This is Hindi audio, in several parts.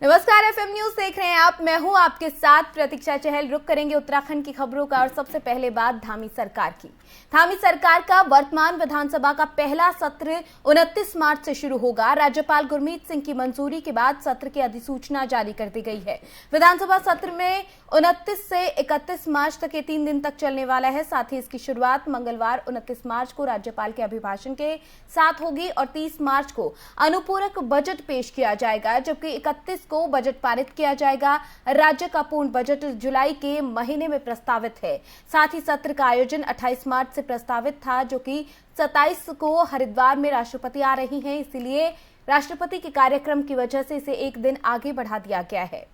नमस्कार, एफएम न्यूज देख रहे हैं आप। मैं हूं आपके साथ प्रतीक्षा चहल। रुक करेंगे उत्तराखंड की खबरों का और सबसे पहले बात धामी सरकार की। धामी सरकार का वर्तमान विधानसभा का पहला सत्र 29 मार्च से शुरू होगा। राज्यपाल गुरमीत सिंह की मंजूरी के बाद सत्र की अधिसूचना जारी कर दी गई है। विधानसभा सत्र में 29 से 31 मार्च तक ये 3 दिन तक चलने वाला है। साथ ही इसकी शुरुआत मंगलवार 29 मार्च को राज्यपाल के अभिभाषण के साथ होगी और 30 मार्च को अनुपूरक बजट पेश किया जाएगा, जबकि 31 को बजट पारित किया जाएगा। राज्य का पूर्ण बजट जुलाई के महीने में प्रस्तावित है। साथ ही सत्र का आयोजन 28 मार्च से प्रस्तावित था, जो कि 27 को हरिद्वार में राष्ट्रपति आ रही हैं, इसीलिए राष्ट्रपति के कार्यक्रम की वजह से इसे एक दिन आगे बढ़ा दिया गया है।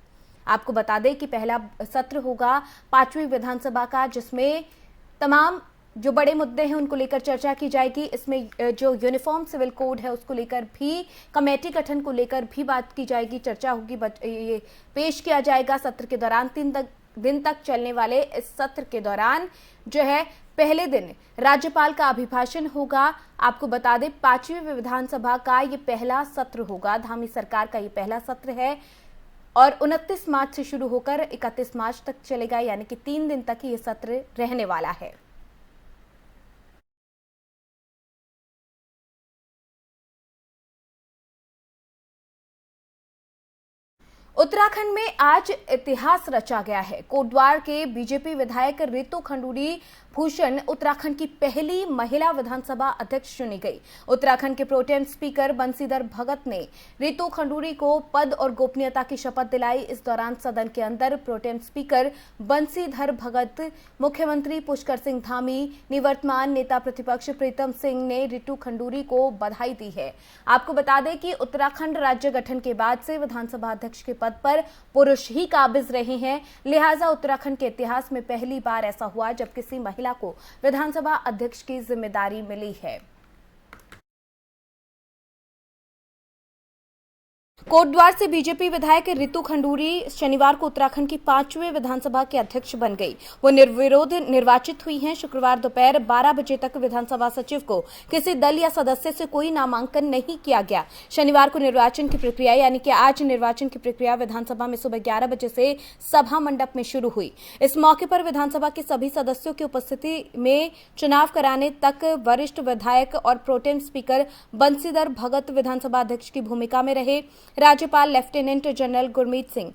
आपको बता दें कि पहला सत्र होगा 5वीं विधानसभा का, जिसमें तमाम जो बड़े मुद्दे हैं उनको लेकर चर्चा की जाएगी। इसमें जो यूनिफॉर्म सिविल कोड है उसको लेकर भी, कमेटी गठन को लेकर भी बात की जाएगी, चर्चा होगी, ये पेश किया जाएगा। सत्र के दौरान 3 दिन तक चलने वाले इस सत्र के दौरान जो है पहले दिन राज्यपाल का अभिभाषण होगा। आपको बता दें 5वीं विधानसभा का ये पहला सत्र होगा। धामी सरकार का ये पहला सत्र है और 29 मार्च से शुरू होकर 31 मार्च तक चलेगा, यानी कि 3 दिन तक ये सत्र रहने वाला है। उत्तराखंड में आज इतिहास रचा गया है। कोटद्वार के बीजेपी विधायक रितु खंडूरी भूषण उत्तराखंड की पहली महिला विधानसभा अध्यक्ष चुनी गई। उत्तराखंड के प्रोटेम स्पीकर बंसीधर भगत ने रितु खंडूरी को पद और गोपनीयता की शपथ दिलाई। इस दौरान सदन के अंदर प्रोटेम स्पीकर बंसीधर भगत, मुख्यमंत्री पुष्कर सिंह धामी, निवर्तमान नेता प्रतिपक्ष प्रीतम सिंह ने रितु खंडूरी को बधाई दी है। आपको बता दें कि उत्तराखंड राज्य गठन के बाद से विधानसभा अध्यक्ष के पद पर पुरुष ही काबिज रहे हैं, लिहाजा उत्तराखंड के इतिहास में पहली बार ऐसा हुआ जब किसी महिला को विधानसभा अध्यक्ष की जिम्मेदारी मिली है। कोटद्वार से बीजेपी विधायक रितु खंडूरी शनिवार को उत्तराखंड की 5वीं विधानसभा के अध्यक्ष बन गई। वो निर्विरोध निर्वाचित हुई हैं। शुक्रवार दोपहर 12 बजे तक विधानसभा सचिव को किसी दल या सदस्य से कोई नामांकन नहीं किया गया। शनिवार को निर्वाचन की प्रक्रिया, यानी कि आज निर्वाचन की प्रक्रिया विधानसभा में सुबह 11 बजे से सभा मंडप में शुरू हुई। इस मौके पर विधानसभा के सभी सदस्यों की उपस्थिति में चुनाव कराने तक वरिष्ठ विधायक और प्रोटेम स्पीकर बंसीधर भगत विधानसभा अध्यक्ष की भूमिका में रहे। राज्यपाल लेफ्टिनेंट जनरल गुरमीत सिंह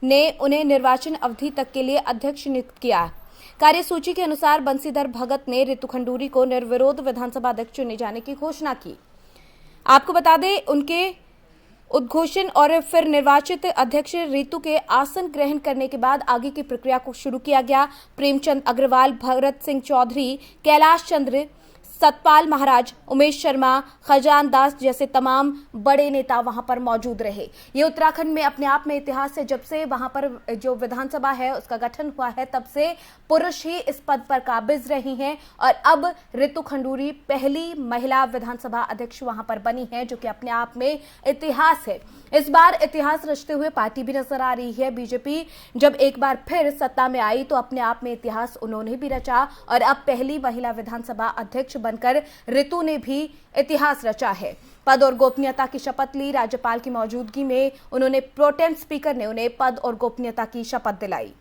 ने उन्हें निर्वाचन अवधि तक के लिए अध्यक्ष नियुक्त किया। कार्यसूची के अनुसार बंसीधर भगत ने रितु खंडूरी को निर्विरोध विधानसभा अध्यक्ष चुने जाने की घोषणा की। आपको बता दें, उनके उद्घोषण और फिर निर्वाचित अध्यक्ष रितु के आसन ग्रहण करने के बाद आगे की प्रक्रिया को शुरू किया गया। प्रेमचंद अग्रवाल, भरत सिंह चौधरी, कैलाश चंद्र, सतपाल महाराज, उमेश शर्मा, खजान दास जैसे तमाम बड़े नेता वहां पर मौजूद रहे। ये उत्तराखंड में अपने आप में इतिहास है। जब से वहां पर जो विधानसभा है उसका गठन हुआ है, तब से पुरुष ही इस पद पर काबिज रही हैं और अब रितु खंडूरी पहली महिला विधानसभा अध्यक्ष वहां पर बनी है, जो कि अपने आप में इतिहास है। इस बार इतिहास रचते हुए पार्टी भी नजर आ रही है। बीजेपी जब एक बार फिर सत्ता में आई तो अपने आप में इतिहास उन्होंने भी रचा और अब पहली महिला विधानसभा अध्यक्ष बनकर रितु ने भी इतिहास रचा है। पद और गोपनीयता की शपथ ली। राज्यपाल की मौजूदगी में उन्होंने प्रोटेम स्पीकर ने उन्हें पद और गोपनीयता की शपथ दिलाई।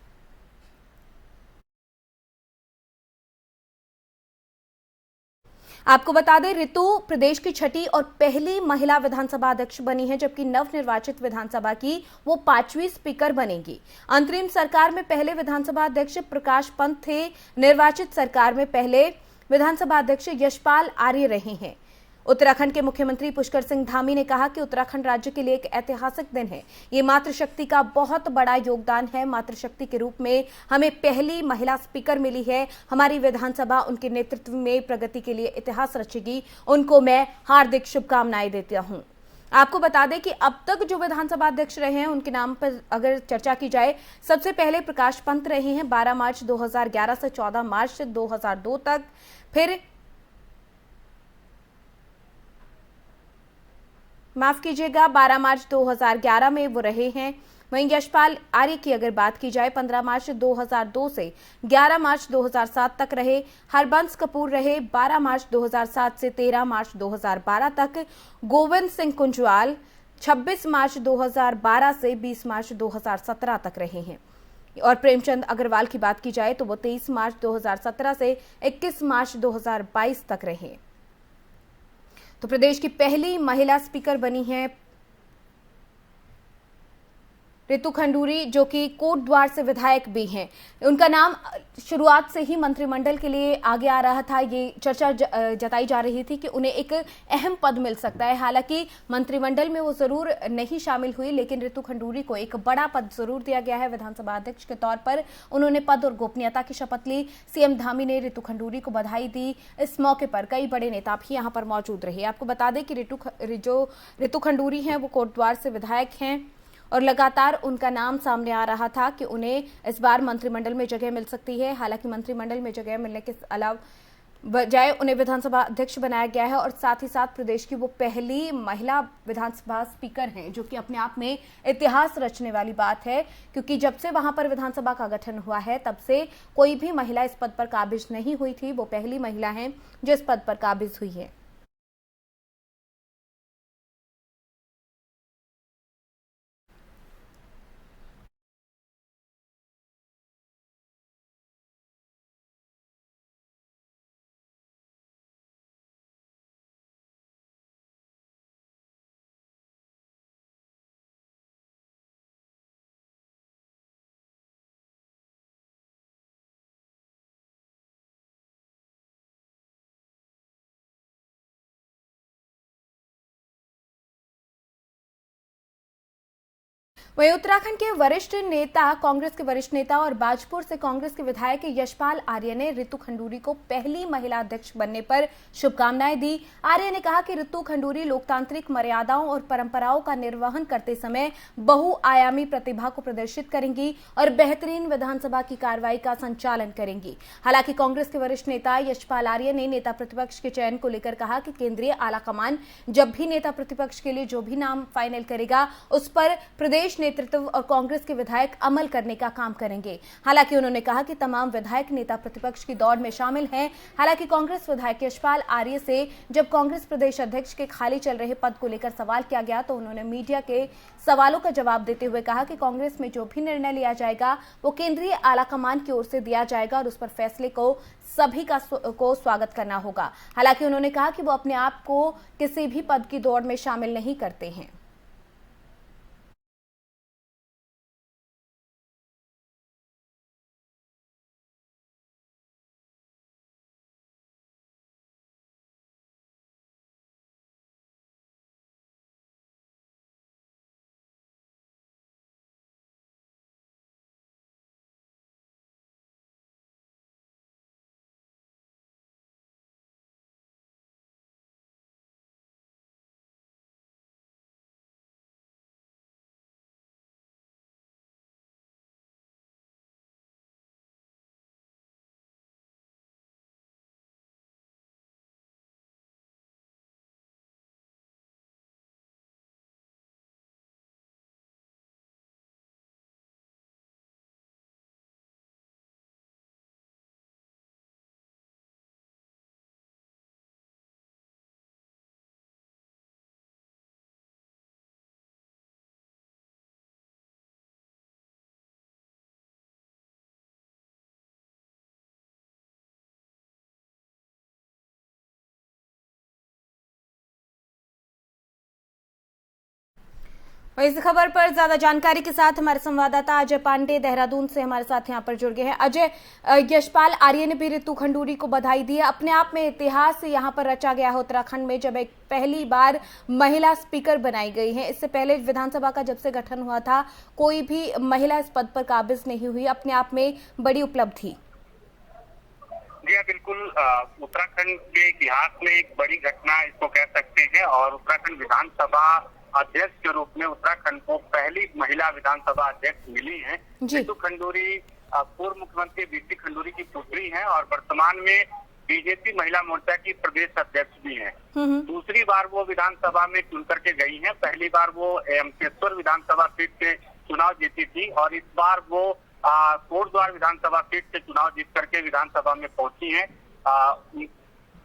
आपको बता दें, रितु प्रदेश की छठी और पहली महिला विधानसभा अध्यक्ष बनी है, जबकि नवनिर्वाचित विधानसभा की वो 5वीं स्पीकर बनेगी। अंतरिम सरकार में पहले विधानसभा अध्यक्ष प्रकाश पंत थे। निर्वाचित सरकार में पहले विधानसभा अध्यक्ष यशपाल आर्य रहे हैं। उत्तराखंड के मुख्यमंत्री पुष्कर सिंह धामी ने कहा कि उत्तराखंड राज्य के लिए एक ऐतिहासिक दिन है। ये मातृशक्ति का बहुत बड़ा योगदान है। मातृशक्ति के रूप में हमें पहली महिला स्पीकर मिली है। हमारी विधानसभा उनके नेतृत्व में प्रगति के लिए इतिहास रचेगी। उनको मैं हार्दिक शुभकामनाएं देता हूं। आपको बता दें कि अब तक जो विधानसभा अध्यक्ष रहे हैं उनके नाम पर अगर चर्चा की जाए, सबसे पहले प्रकाश पंत रहे हैं 12 मार्च 2011 से 14 मार्च 2002 तक। फिर माफ कीजिएगा, 12 मार्च 2011 में वो रहे हैं। वहीं यशपाल आर्य की अगर बात की जाए 15 मार्च 2002 से 11 मार्च 2007 तक रहे। हरबंस कपूर रहे 12 मार्च 2007 से 13 मार्च 2012 तक। गोविंद सिंह कुंजवाल 26 मार्च 2012 से 20 मार्च 2017 तक रहे हैं। और प्रेमचंद अग्रवाल की बात की जाए तो वो 23 मार्च 2017 से 21 मार्च 2022 तक रहे। तो प्रदेश की पहली महिला स्पीकर बनी है रितु खंडूरी, जो कि कोटद्वार से विधायक भी हैं। उनका नाम शुरुआत से ही मंत्रिमंडल के लिए आगे आ रहा था। ये चर्चा जताई जा रही थी कि उन्हें एक अहम पद मिल सकता है। हालांकि मंत्रिमंडल में वो जरूर नहीं शामिल हुई, लेकिन रितु खंडूरी को एक बड़ा पद जरूर दिया गया है। विधानसभा अध्यक्ष के तौर पर उन्होंने पद और गोपनीयता की शपथ ली। सीएम धामी ने रितु खंडूरी को बधाई दी। इस मौके पर कई बड़े नेता भी यहाँ पर मौजूद रहे। आपको बता दें कि जो रितु खंडूरी हैं वो कोटद्वार से विधायक हैं और लगातार उनका नाम सामने आ रहा था कि उन्हें इस बार मंत्रिमंडल में जगह मिल सकती है। हालांकि मंत्रिमंडल में जगह मिलने के अलावा बजाय उन्हें विधानसभा अध्यक्ष बनाया गया है और साथ ही साथ प्रदेश की वो पहली महिला विधानसभा स्पीकर हैं, जो कि अपने आप में इतिहास रचने वाली बात है, क्योंकि जब से वहां पर विधानसभा का गठन हुआ है तब से कोई भी महिला इस पद पर काबिज नहीं हुई थी। वो पहली महिला हैं जो इस पद पर काबिज हुई है। वहीं उत्तराखंड के वरिष्ठ नेता, कांग्रेस के वरिष्ठ नेता और बाजपुर से कांग्रेस के विधायक यशपाल आर्य ने रितु खंडूरी को पहली महिला अध्यक्ष बनने पर शुभकामनाएं दी। आर्य ने कहा कि रितु खंडूरी लोकतांत्रिक मर्यादाओं और परंपराओं का निर्वहन करते समय बहुआयामी प्रतिभा को प्रदर्शित करेंगी और बेहतरीन विधानसभा की कार्रवाई का संचालन करेंगी। हालांकि कांग्रेस के वरिष्ठ नेता यशपाल आर्य ने नेता प्रतिपक्ष के चयन को लेकर कहा कि केंद्रीय आलाकमान जब भी नेता प्रतिपक्ष के लिए जो भी नाम फाइनल करेगा उस पर प्रदेश नेतृत्व और कांग्रेस के विधायक अमल करने का काम करेंगे। हालांकि उन्होंने कहा कि तमाम विधायक नेता प्रतिपक्ष की दौड़ में शामिल हैं। हालांकि कांग्रेस विधायक यशपाल आर्य से जब कांग्रेस प्रदेश अध्यक्ष के खाली चल रहे पद को लेकर सवाल किया गया तो उन्होंने मीडिया के सवालों का जवाब देते हुए कहा कि कांग्रेस में जो भी निर्णय लिया जाएगा वो केंद्रीय आलाकमान की ओर से दिया जाएगा और उस पर फैसले को सभी को स्वागत करना होगा। हालांकि उन्होंने कहा कि वो अपने आप को किसी भी पद की दौड़ में शामिल नहीं करते हैं। और इस खबर पर ज्यादा जानकारी के साथ हमारे संवाददाता अजय पांडे देहरादून से हमारे साथ यहां पर जुड़ गए हैं। अजय, यशपाल आर्य ने भी रितु खंडूरी को बधाई दी है। अपने आप में इतिहास यहां पर रचा गया है उत्तराखंड में, जब एक पहली बार महिला स्पीकर बनाई गई है। इससे पहले विधानसभा का जब से गठन हुआ था कोई भी महिला इस पद पर काबिज नहीं हुई। अपने आप में बड़ी उपलब्धि। जी हाँ, बिल्कुल। उत्तराखंड के इतिहास में एक बड़ी घटना इसको कह सकते हैं और उत्तराखंड विधानसभा अध्यक्ष के रूप में उत्तराखंड को पहली महिला विधानसभा अध्यक्ष मिली है। रितु खंडूरी पूर्व मुख्यमंत्री बीसी खंडूरी की पुत्री हैं और वर्तमान में बीजेपी महिला मोर्चा की प्रदेश अध्यक्ष भी हैं। दूसरी बार वो विधानसभा में चुन करके गई हैं। पहली बार वो एमकेश्वर विधानसभा सीट से चुनाव जीती थी और इस बार वो कोटद्वार विधानसभा सीट से चुनाव जीत करके विधानसभा में पहुंची हैं।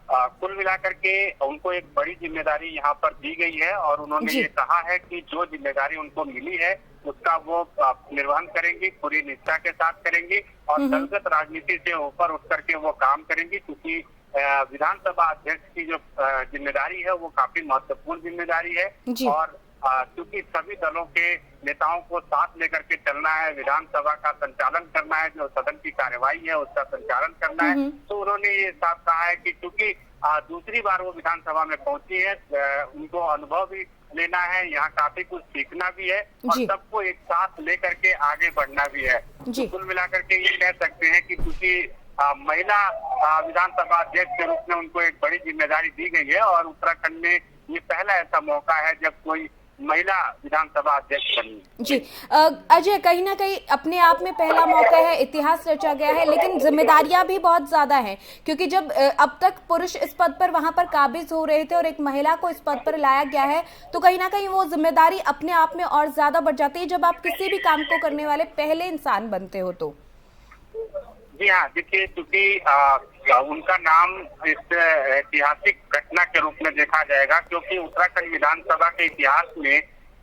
कुल मिलाकर के उनको एक बड़ी जिम्मेदारी यहाँ पर दी गई है और उन्होंने जी। ये कहा है कि जो जिम्मेदारी उनको मिली है उसका वो निर्वहन करेंगी, पूरी निष्ठा के साथ करेंगी और दलगत राजनीति से ऊपर उठ करके वो काम करेंगी, क्योंकि विधानसभा अध्यक्ष की जो जिम्मेदारी है वो काफी महत्वपूर्ण जिम्मेदारी है। जी। और क्योंकि सभी दलों के नेताओं को साथ लेकर के चलना है, विधानसभा का संचालन करना है, जो सदन की कार्यवाही है उसका संचालन करना है, तो उन्होंने ये साफ कहा है कि क्योंकि दूसरी बार वो विधानसभा में पहुंची है, उनको अनुभव भी लेना है, यहाँ काफी कुछ सीखना भी है और सबको एक साथ लेकर के आगे बढ़ना भी है। तो कुल मिलाकर के ये कह सकते हैं कि क्योंकि महिला विधानसभा अध्यक्ष के रूप में उनको एक बड़ी जिम्मेदारी दी गई है और उत्तराखंड में ये पहला ऐसा मौका है जब कोई महिला विधानसभा अध्यक्ष बनी। जी अजय, कहीं ना कहीं अपने आप में पहला मौका है, इतिहास रचा गया है, लेकिन जिम्मेदारियां भी बहुत ज्यादा हैं, क्योंकि जब अब तक पुरुष इस पद पर वहां पर काबिज हो रहे थे और एक महिला को इस पद पर लाया गया है, तो कहीं ना कहीं वो जिम्मेदारी अपने आप में और ज्यादा बढ़ जाती है जब आप किसी भी काम को करने वाले पहले इंसान बनते हो तो। जी हाँ, देखिए क्योंकि उनका नाम इस ऐतिहासिक घटना के रूप में देखा जाएगा, क्योंकि उत्तराखंड विधानसभा के इतिहास में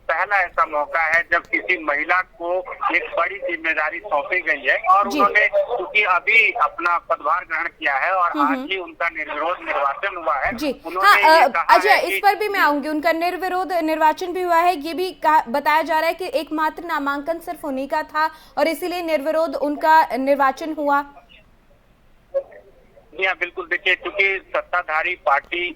पहला ऐसा मौका है जब किसी महिला को एक बड़ी जिम्मेदारी सौंपी गई है और उन्होंने क्योंकि अभी अपना पदभार ग्रहण किया है और आज ही उनका निर्विरोध निर्वाचन हुआ है। जी हाँ अजय, इस पर भी मैं आऊंगी, उनका निर्विरोध निर्वाचन भी हुआ है, ये भी बताया जा रहा है कि एकमात्र नामांकन सिर्फ उन्हीं का था और इसीलिए निर्विरोध उनका निर्वाचन हुआ। जी हाँ बिल्कुल, देखिए क्योंकि सत्ताधारी पार्टी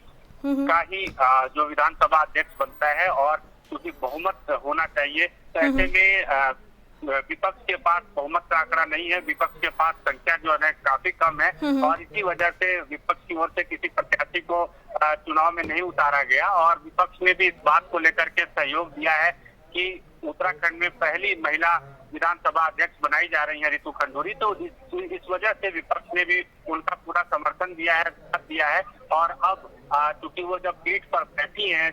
का ही जो विधानसभा अध्यक्ष बनता है और क्योंकि बहुमत होना चाहिए, तो ऐसे में विपक्ष के पास बहुमत का आंकड़ा नहीं है, विपक्ष के पास संख्या जो है काफी कम है और इसी वजह से विपक्ष की ओर से किसी प्रत्याशी को चुनाव में नहीं उतारा गया और विपक्ष ने भी इस बात को लेकर के सहयोग दिया है कि उत्तराखंड में पहली महिला विधानसभा अध्यक्ष बनाई जा रही है ऋतु खंडूरी, तो इस वजह से विपक्ष ने भी उनका पूरा समर्थन दिया है, साथ दिया है और अब चूंकि वो जब पीठ पर बैठी हैं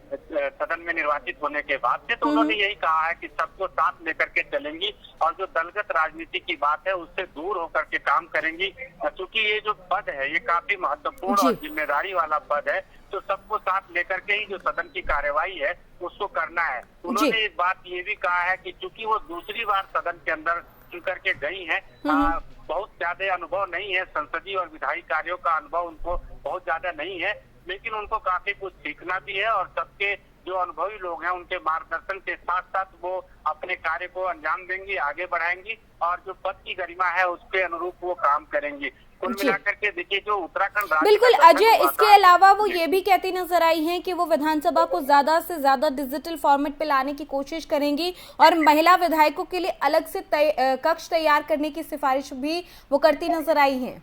सदन में निर्वाचित होने के बाद से, तो उन्होंने यही कहा है कि सबको साथ लेकर के चलेंगी और जो दलगत राजनीति की बात है उससे दूर होकर के काम करेंगी, क्योंकि ये जो पद है ये काफी महत्वपूर्ण और जिम्मेदारी वाला पद है, तो सबको साथ लेकर के ही जो सदन की कार्यवाही है उसको करना है। उन्होंने एक बात ये भी कहा है कि चूंकि वो दूसरी बार सदन के अंदर चुन करके गई है, बहुत ज्यादा अनुभव नहीं है, संसदीय और विधायी कार्यों का अनुभव उनको बहुत ज्यादा नहीं है, लेकिन उनको काफी कुछ सीखना भी है और सबके जो अनुभवी लोग हैं उनके मार्गदर्शन के साथ साथ वो अपने कार्य को अंजाम देंगी, आगे बढ़ाएंगी और जो पद की गरिमा है उसके अनुरूप वो काम करेंगी। कुल मिलाकर के देखिए जो उत्तराखंड बिल्कुल अजय, इसके अलावा वो ये भी कहती नजर आई हैं कि वो विधानसभा को ज्यादा से ज्यादा डिजिटल फॉर्मेट पे लाने की कोशिश करेंगी और महिला विधायकों के लिए अलग से कक्ष तैयार करने की सिफारिश भी वो करती नजर आई है।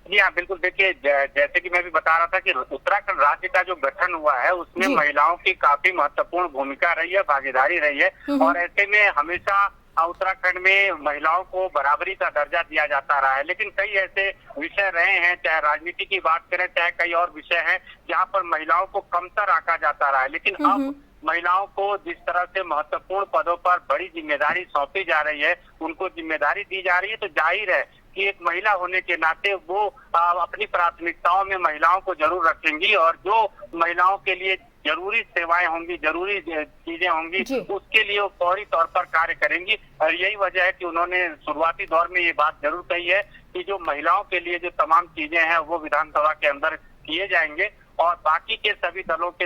जी हाँ बिल्कुल, देखिए जैसे कि मैं भी बता रहा था कि उत्तराखंड राज्य का जो गठन हुआ है उसमें महिलाओं की काफी महत्वपूर्ण भूमिका रही है, भागीदारी रही है और ऐसे में हमेशा उत्तराखंड में महिलाओं को बराबरी का दर्जा दिया जाता रहा है, लेकिन कई ऐसे विषय रहे हैं, चाहे राजनीति की बात करें चाहे कई और विषय हैं जहाँ पर महिलाओं को कमतर आंका जाता रहा है, लेकिन अब महिलाओं को जिस तरह से महत्वपूर्ण पदों पर बड़ी जिम्मेदारी सौंपी जा रही है, उनको जिम्मेदारी दी जा रही है, तो जाहिर है कि एक महिला होने के नाते वो अपनी प्राथमिकताओं में महिलाओं को जरूर रखेंगी और जो महिलाओं के लिए जरूरी सेवाएं होंगी, जरूरी चीजें होंगी, उसके लिए वो फौरी तौर पर कार्य करेंगी और यही वजह है कि उन्होंने शुरुआती दौर में ये बात जरूर कही है कि जो महिलाओं के लिए जो तमाम चीजें हैं वो विधानसभा के अंदर किए जाएंगे और बाकी के सभी दलों के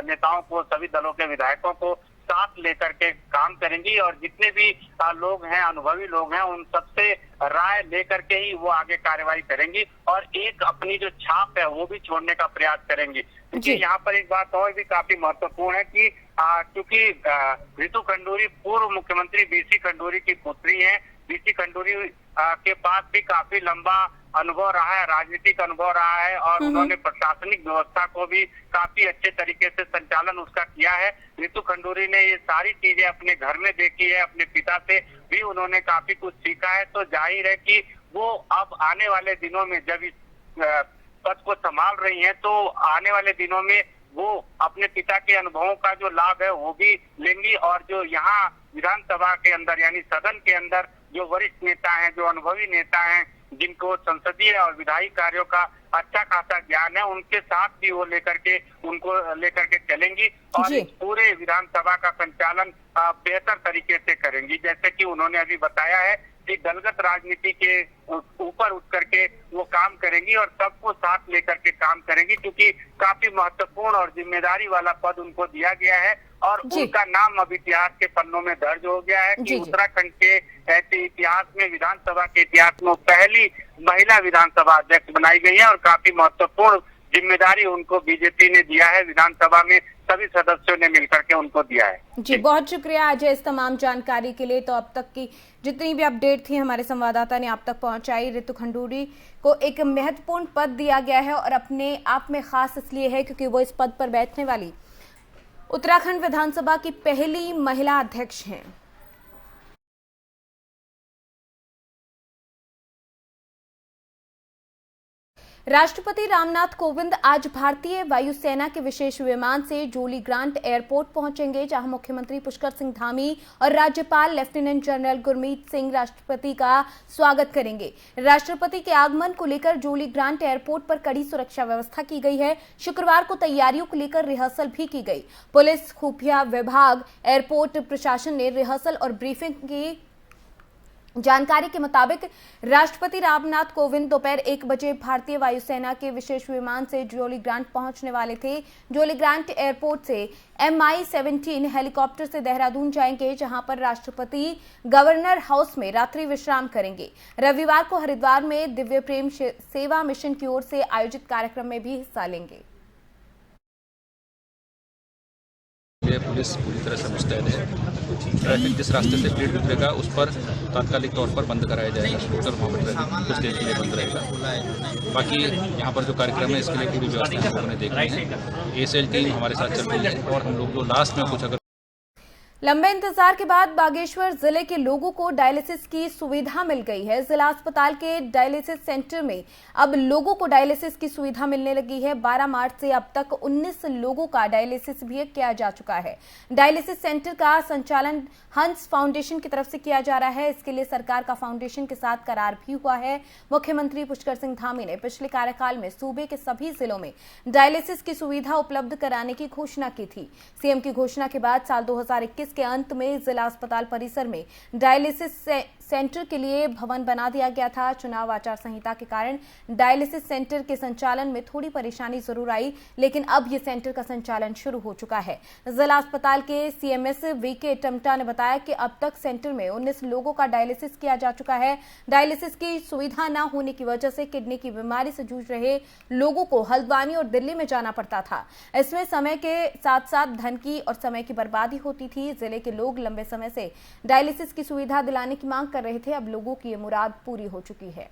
नेताओं को, सभी दलों के विधायकों को साथ लेकर के काम करेंगी और जितने भी लोग हैं, अनुभवी लोग हैं, उन सबसे राय लेकर के ही वो आगे कार्रवाई करेंगी और एक अपनी जो छाप है वो भी छोड़ने का प्रयास करेंगी। क्योंकि यहाँ पर एक बात और भी काफी महत्वपूर्ण है कि क्योंकि ऋतु खंडूरी पूर्व मुख्यमंत्री बीसी खंडूरी की पुत्री है, बीसी खंडूरी के पास भी काफी लंबा अनुभव रहा है, राजनीतिक अनुभव रहा है और उन्होंने प्रशासनिक व्यवस्था को भी काफी अच्छे तरीके से संचालन उसका किया है। ऋतु खंडूरी ने ये सारी चीजें अपने घर में देखी है, अपने पिता से भी उन्होंने काफी कुछ सीखा है, तो जाहिर है कि वो अब आने वाले दिनों में जब इस पद को संभाल रही हैं तो आने वाले दिनों में वो अपने पिता के अनुभवों का जो लाभ है वो भी लेंगी और जो यहाँ विधानसभा के अंदर यानी सदन के अंदर जो वरिष्ठ नेता हैं, जो अनुभवी नेता हैं, जिनको संसदीय और विधायी कार्यों का अच्छा खासा ज्ञान है, उनके साथ भी वो उनको लेकर के चलेंगी और इस पूरे विधानसभा का संचालन बेहतर तरीके से करेंगी। जैसे कि उन्होंने अभी बताया है कि दलगत राजनीति के ऊपर उठ करके वो काम करेंगी और सबको साथ लेकर के काम करेंगी, क्योंकि काफी महत्वपूर्ण और जिम्मेदारी वाला पद उनको दिया गया है और उनका नाम अब इतिहास के पन्नों में दर्ज हो गया है कि उत्तराखंड के ऐसे इतिहास में, विधानसभा के इतिहास में पहली महिला विधानसभा अध्यक्ष बनाई गई है और काफी महत्वपूर्ण जिम्मेदारी उनको बीजेपी ने दिया है। विधानसभा में सभी सदस्यों ने मिलकर के उनको दिया है। जी, बहुत शुक्रिया अजय इस तमाम जानकारी के लिए। तो अब तक की जितनी भी अपडेट थी हमारे संवाददाता ने आप तक पहुंचाई। रितु खंडूरी को एक महत्वपूर्ण पद दिया गया है और अपने आप में खास इसलिए है क्योंकि वो इस पद पर बैठने वाली उत्तराखंड विधानसभा की पहली महिला अध्यक्ष हैं। राष्ट्रपति रामनाथ कोविंद आज भारतीय वायुसेना के विशेष विमान से जोली ग्रांट एयरपोर्ट पहुंचेंगे, जहां मुख्यमंत्री पुष्कर सिंह धामी और राज्यपाल लेफ्टिनेंट जनरल गुरमीत सिंह राष्ट्रपति का स्वागत करेंगे। राष्ट्रपति के आगमन को लेकर जोली ग्रांट एयरपोर्ट पर कड़ी सुरक्षा व्यवस्था की गई है। शुक्रवार को तैयारियों को लेकर रिहर्सल भी की गई। पुलिस, खुफिया विभाग, एयरपोर्ट प्रशासन ने रिहर्सल और ब्रीफिंग की। जानकारी के मुताबिक राष्ट्रपति रामनाथ कोविंद दोपहर 1 बजे भारतीय वायुसेना के विशेष विमान से जोली ग्रांट पहुंचने वाले थे। जोली ग्रांट एयरपोर्ट से MI-17 हेलीकॉप्टर से देहरादून जाएंगे, जहां पर राष्ट्रपति गवर्नर हाउस में रात्रि विश्राम करेंगे। रविवार को हरिद्वार में दिव्य प्रेम सेवा मिशन की ओर से आयोजित कार्यक्रम में भी हिस्सा लेंगे। पुलिस पूरी तरह से मुस्तैद है। ट्रैफिक जिस रास्ते से भीड़ गुजरेगा उस पर तात्कालिक तौर पर बंद कराया जाएगा। टोटल वहाँ पर ट्रैफिक कुछ देर के लिए बंद रहेगा। बाकी यहाँ पर जो कार्यक्रम है इसके लिए पूरी व्यवस्था हम लोगों ने देखी है। ACL टीम हमारे साथ चल रही है और हम लोग जो लास्ट में कुछ अगर लंबे इंतजार के बाद बागेश्वर जिले के लोगों को डायलिसिस की सुविधा मिल गई है। जिला अस्पताल के डायलिसिस सेंटर में अब लोगों को डायलिसिस की सुविधा मिलने लगी है। 12 मार्च से अब तक 19 लोगों का डायलिसिस भी किया जा चुका है। डायलिसिस सेंटर का संचालन हंस फाउंडेशन की तरफ से किया जा रहा है। इसके लिए सरकार का फाउंडेशन के साथ करार भी हुआ है। मुख्यमंत्री पुष्कर सिंह धामी ने पिछले कार्यकाल में सूबे के सभी जिलों में डायलिसिस की सुविधा उपलब्ध कराने की घोषणा की थी। सीएम की घोषणा के बाद साल 2021 के अंत में जिला अस्पताल परिसर में डायलिसिस सेंटर के लिए भवन बना दिया गया था। चुनाव आचार संहिता के कारण डायलिसिस सेंटर के संचालन में थोड़ी परेशानी जरूर आई, लेकिन अब ये सेंटर का संचालन शुरू हो चुका है। जिला अस्पताल के CMS VK टमटा ने बताया कि अब तक सेंटर में 19 लोगों का डायलिसिस किया जा चुका है। डायलिसिस की सुविधा न होने की वजह से किडनी की बीमारी से जूझ रहे लोगों को हल्द्वानी और दिल्ली में जाना पड़ता था। इसमें समय के साथ साथ धन की और समय की बर्बादी होती थी। जिले के लोग लंबे समय से डायलिसिस की सुविधा दिलाने की मांग कर रहे थे। अब लोगों की ये मुराद पूरी हो चुकी है।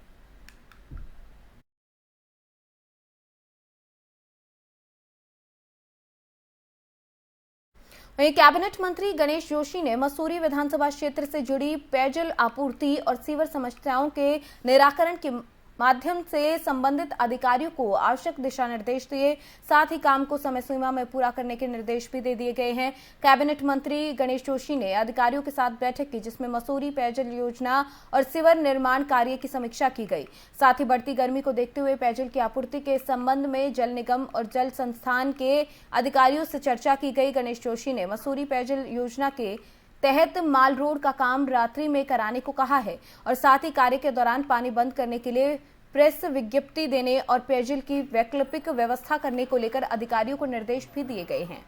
वहीं कैबिनेट मंत्री गणेश जोशी ने मसूरी विधानसभा क्षेत्र से जुड़ी पेयजल आपूर्ति और सीवर समस्याओं के निराकरण के माध्यम से संबंधित अधिकारियों को आवश्यक दिशा निर्देश दिए। साथ ही काम को समय सीमा में पूरा करने के निर्देश भी दे दिए गए हैं। कैबिनेट मंत्री गणेश जोशी ने अधिकारियों के साथ बैठक की, जिसमें मसूरी पेयजल योजना और सीवर निर्माण कार्य की समीक्षा की गई। साथ ही बढ़ती गर्मी को देखते हुए पेयजल की आपूर्ति के संबंध में जल निगम और जल संस्थान के अधिकारियों से चर्चा की गई। गणेश जोशी ने मसूरी पेयजल योजना के तहत माल रोड का काम रात्रि में कराने को कहा है और साथ ही कार्य के दौरान पानी बंद करने के लिए प्रेस विज्ञप्ति देने और पेयजल की वैकल्पिक व्यवस्था करने को लेकर अधिकारियों को निर्देश भी दिए गए हैं।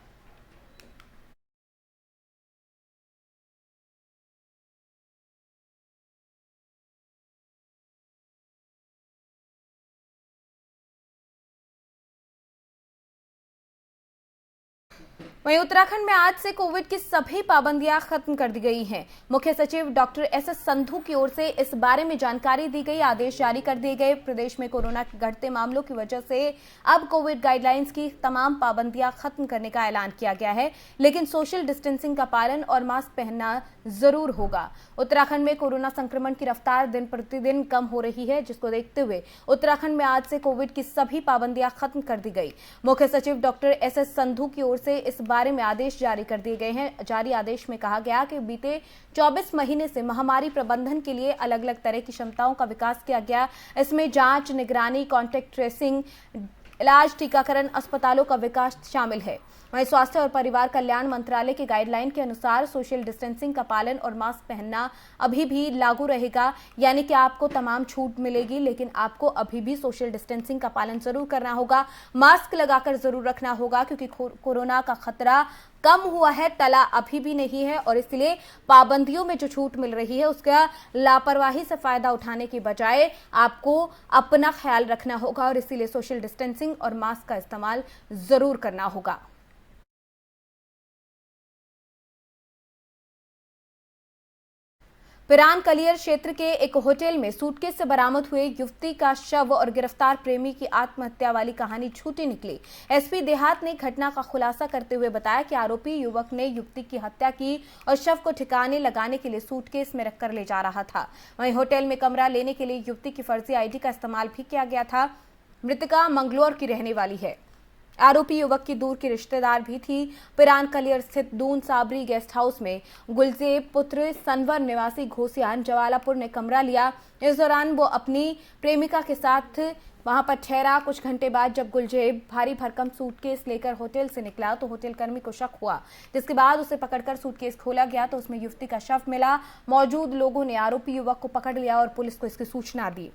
वहीं उत्तराखंड में आज से कोविड की सभी पाबंदियां खत्म कर दी गई हैं। मुख्य सचिव डॉक्टर SS संधू की ओर से इस बारे में जानकारी दी गई, आदेश जारी कर दिए गए। प्रदेश में कोरोना के घटते मामलों की वजह से अब कोविड गाइडलाइंस की तमाम पाबंदियां खत्म करने का ऐलान किया गया है, लेकिन सोशल डिस्टेंसिंग का पालन और मास्क पहनना जरूर होगा। उत्तराखंड में कोरोना संक्रमण की रफ्तार दिन प्रतिदिन कम हो रही है, जिसको देखते हुए उत्तराखंड में आज से कोविड की सभी पाबंदियां खत्म कर दी गई। मुख्य सचिव डॉक्टर SS संधू की ओर से इस बारे में आदेश जारी कर दिए गए हैं। जारी आदेश में कहा गया कि बीते 24 महीने से महामारी प्रबंधन के लिए अलग अलग तरह की क्षमताओं का विकास किया गया। इसमें जांच, निगरानी, कॉन्टैक्ट ट्रेसिंग, इलाज, टीकाकरण, अस्पतालों का विकास शामिल है। वहीं स्वास्थ्य और परिवार कल्याण मंत्रालय की गाइडलाइन के अनुसार सोशल डिस्टेंसिंग का पालन और मास्क पहनना अभी भी लागू रहेगा। यानी कि आपको तमाम छूट मिलेगी, लेकिन आपको अभी भी सोशल डिस्टेंसिंग का पालन जरूर करना होगा। मास्क लगाकर जरूर रखना होगा, क्योंकि कोरोना का खतरा कम हुआ है, टला अभी भी नहीं है। और इसलिए पाबंदियों में जो छूट मिल रही है उसका लापरवाही से फायदा उठाने की बजाय आपको अपना ख्याल रखना होगा, और इसीलिए सोशल डिस्टेंसिंग और मास्क का इस्तेमाल जरूर करना होगा। पिरान कलियर क्षेत्र के एक होटल में सूटकेस से बरामद हुए युवती का शव और गिरफ्तार प्रेमी की आत्महत्या वाली कहानी झूठी निकली। एसपी देहात ने घटना का खुलासा करते हुए बताया कि आरोपी युवक ने युवती की हत्या की और शव को ठिकाने लगाने के लिए सूटकेस में रखकर ले जा रहा था। वहीं होटल में कमरा लेने के लिए युवती की फर्जी आईडी का इस्तेमाल भी किया गया था। मृतका मंगलौर की रहने वाली है। आरोपी युवक की दूर की रिश्तेदार भी थी। पिरान कलियर स्थित दून साबरी गेस्ट हाउस में गुलजेब पुत्र सनवर निवासी घोसियान जवालापुर ने कमरा लिया। इस दौरान वो अपनी प्रेमिका के साथ वहां पर ठहरा। कुछ घंटे बाद जब गुलजेब भारी भरकम सूटकेस लेकर होटल से निकला तो होटल कर्मी को शक हुआ, जिसके बाद उसे पकड़कर सूटकेस खोला गया तो उसमें युवती का शव मिला। मौजूद लोगों ने आरोपी युवक को पकड़ लिया और पुलिस को इसकी सूचना दी।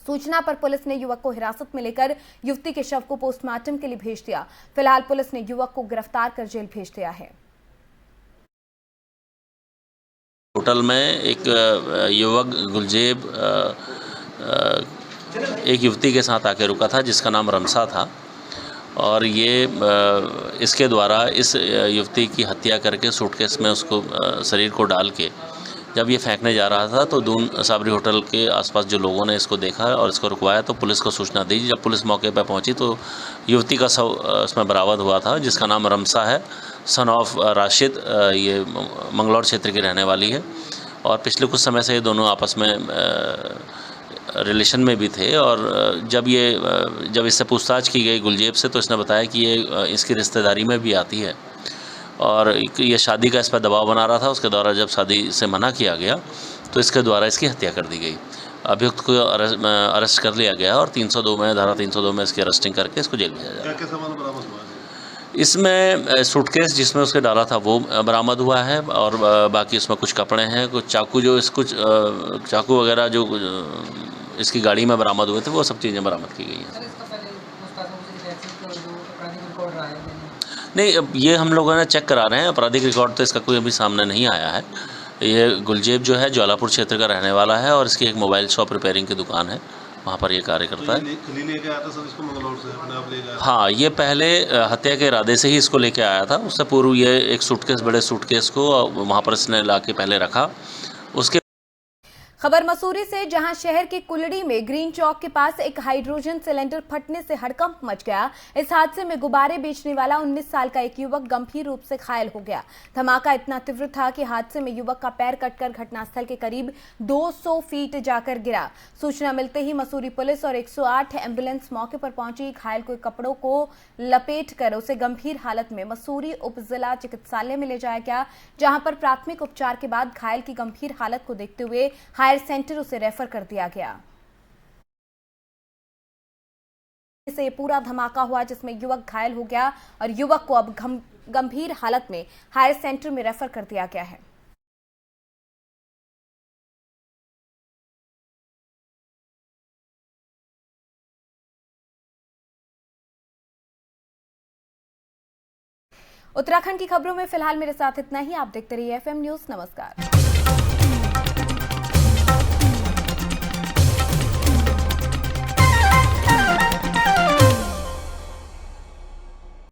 सूचना पर पुलिस ने युवक को हिरासत में लेकर युवती के शव को पोस्टमार्टम के लिए भेज दिया। फिलहाल पुलिस ने युवक को गिरफ्तार कर जेल भेज दिया है। होटल में एक युवक गुलजेब एक युवती के साथ आके रुका था जिसका नाम रमसा था, और ये इसके द्वारा इस युवती की हत्या करके सूटकेस में उसको शरीर को डाल के जब ये फेंकने जा रहा था तो दून साबरी होटल के आसपास जो लोगों ने इसको देखा और इसको रुकवाया तो पुलिस को सूचना दी। जब पुलिस मौके पर पहुंची तो युवती का शव उसमें बरामद हुआ था, जिसका नाम रमसा है, सन ऑफ राशिद। ये मंगलौर क्षेत्र की रहने वाली है और पिछले कुछ समय से ये दोनों आपस में रिलेशन में भी थे। और जब इससे पूछताछ की गई गुलजेब से तो इसने बताया कि ये इसकी रिश्तेदारी में भी आती है और ये शादी का इस पर दबाव बना रहा था। उसके द्वारा जब शादी से मना किया गया तो इसके द्वारा इसकी हत्या कर दी गई। अभियुक्त को अरेस्ट कर लिया गया और 302 में धारा 302 में इसकी अरेस्टिंग करके इसको जेल भेजा जाएगा। क्या सामान बरामद हुआ है? इसमें सूटकेस जिसमें उसके डाला था वो बरामद हुआ है और बाकी इसमें कुछ कपड़े हैं, कुछ चाकू कुछ चाकू वगैरह जो इसकी गाड़ी में बरामद हुए थे वो सब चीज़ें बरामद की गई हैं। नहीं, ये हम लोगों ने चेक करा रहे हैं। आपराधिक रिकॉर्ड तो इसका कोई अभी सामने नहीं आया है। ये गुलजेब जो है ज्वालापुर क्षेत्र का रहने वाला है और इसकी एक मोबाइल शॉप रिपेयरिंग की दुकान है, वहाँ पर ये कार्य करता है। लेके आया था सर इसको मंगलौर से अपने आप ले गया? हाँ, ये पहले हत्या के इरादे से ही इसको लेके आया था। उससे पूर्व ये एक सूटकेस, बड़े सूटकेस को वहाँ पर इसने ला के पहले रखा। उसके खबर मसूरी से, जहां शहर के कुलड़ी में ग्रीन चौक के पास एक हाइड्रोजन सिलेंडर फटने से हड़कंप मच गया। इस हादसे में गुब्बारे बेचने वाला 19 साल का एक युवक गंभीर रूप से घायल हो गया। धमाका इतना तीव्र था कि हादसे में युवक का पैर कटकर घटनास्थल के करीब 200 फीट जाकर गिरा। सूचना मिलते ही मसूरी पुलिस और 108 एम्बुलेंस मौके पर पहुंची। घायल को कपड़ों को लपेट कर उसे गंभीर हालत में मसूरी उप जिला चिकित्सालय में ले जाया गया, जहां पर प्राथमिक उपचार के बाद घायल की गंभीर हालत को देखते हुए सेंटर उसे रेफर कर दिया गया। इसे पूरा धमाका हुआ जिसमें युवक घायल हो गया और युवक को अब गंभीर हालत में हायर सेंटर में रेफर कर दिया गया है। उत्तराखंड की खबरों में फिलहाल मेरे साथ इतना ही। आप देखते रहिए FM न्यूज़। नमस्कार।